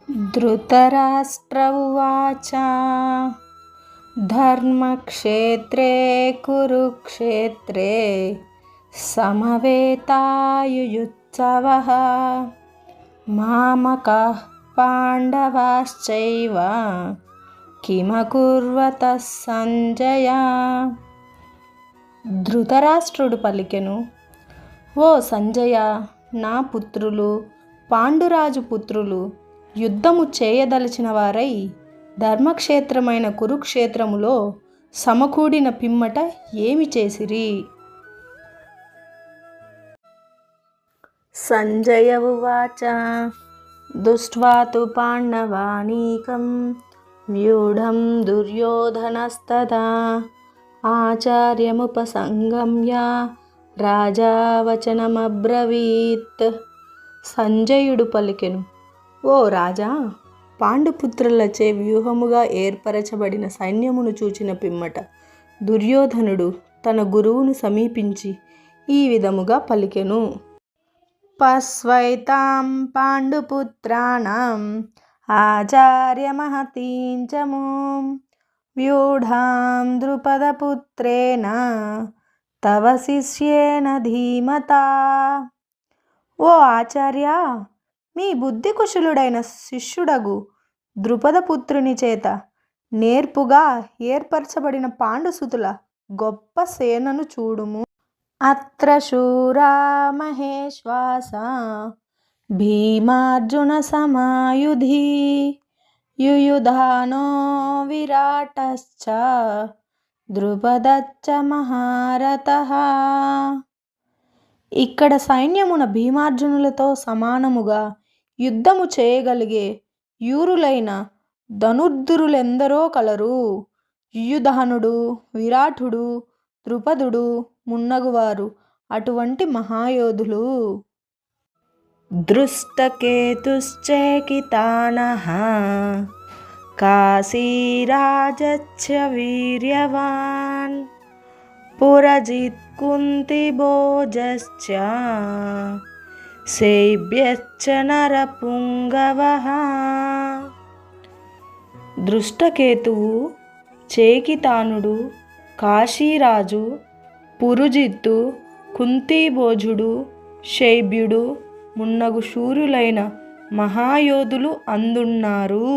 ధృతరాష్ట్ర ఉవాచ ధర్మక్షేత్రే కురుక్షేత్రే సమవేతాయుయుత్సవః మామకాః పాండవాశ్చైవ కిమకుర్వత సంజయ. ధృతరాష్ట్రుడు పలికెను, ఓ సంజయ, నా పుత్రులు పాండురాజు పుత్రులు యుద్ధము చేయదలచిన వారై ధర్మక్షేత్రమైన కురుక్షేత్రములో సమకూడిన పిమ్మట ఏమి చేసిరి? సంజయ ఉవాచ దృష్ట్వా తు పాండవానీకం వ్యూఢం దుర్యోధనస్తదా ఆచార్యముపసంగమ్య రాజా వచనమబ్రవీత్. సంజయుడు పలికెను, ఓ రాజా, పాండుపుత్రులచే వ్యూహముగా ఏర్పరచబడిన సైన్యమును చూచిన పిమ్మట దుర్యోధనుడు తన గురువును సమీపించి ఈ విధముగా పలికెను. పశ్వైతాం పాండుపుత్రాణం ఆచార్యమహతీం చమూం వ్యూఢాం ద్రుపదపుత్రేణ తవ శిష్యేన ధీమతా. ఓ ఆచార్య, మీ బుద్ధి కుశలుడైన శిష్యుడగు ద్రుపదపుత్రుని చేత నేర్పుగా ఏర్పరచబడిన పాండుసుతుల గొప్ప సేనను చూడుము. అత్ర శూరా మహేశ్వాస భీమార్జున సమాయుధి యుయుధానో విరాటశ్చ ద్రుపదశ్చ మహారథః. ఇక్కడ సైన్యమున భీమార్జునులతో సమానముగా యుద్ధము చేయగలిగే యూరులైన ధనుర్ధరులెందరో కలరు. యుయుధానుడు, విరాటుడు, ద్రుపదుడు మున్నగువారు అటువంటి మహాయోధులు. దృష్టకేతుశ్చేకితానః కాశీరాజశ్చ వీర్యవాన్ పురజిత్ కుంతిభోజశ్చ శైబ్యశ్చ నరపుంగవః. దృష్టకేతువు, చేకితానుడు, కాశీరాజు, పురుజిత్తు, కుంతిభోజుడు, శైబ్యుడు మున్నగు శూరులైన మహాయోధులు అందున్నారు.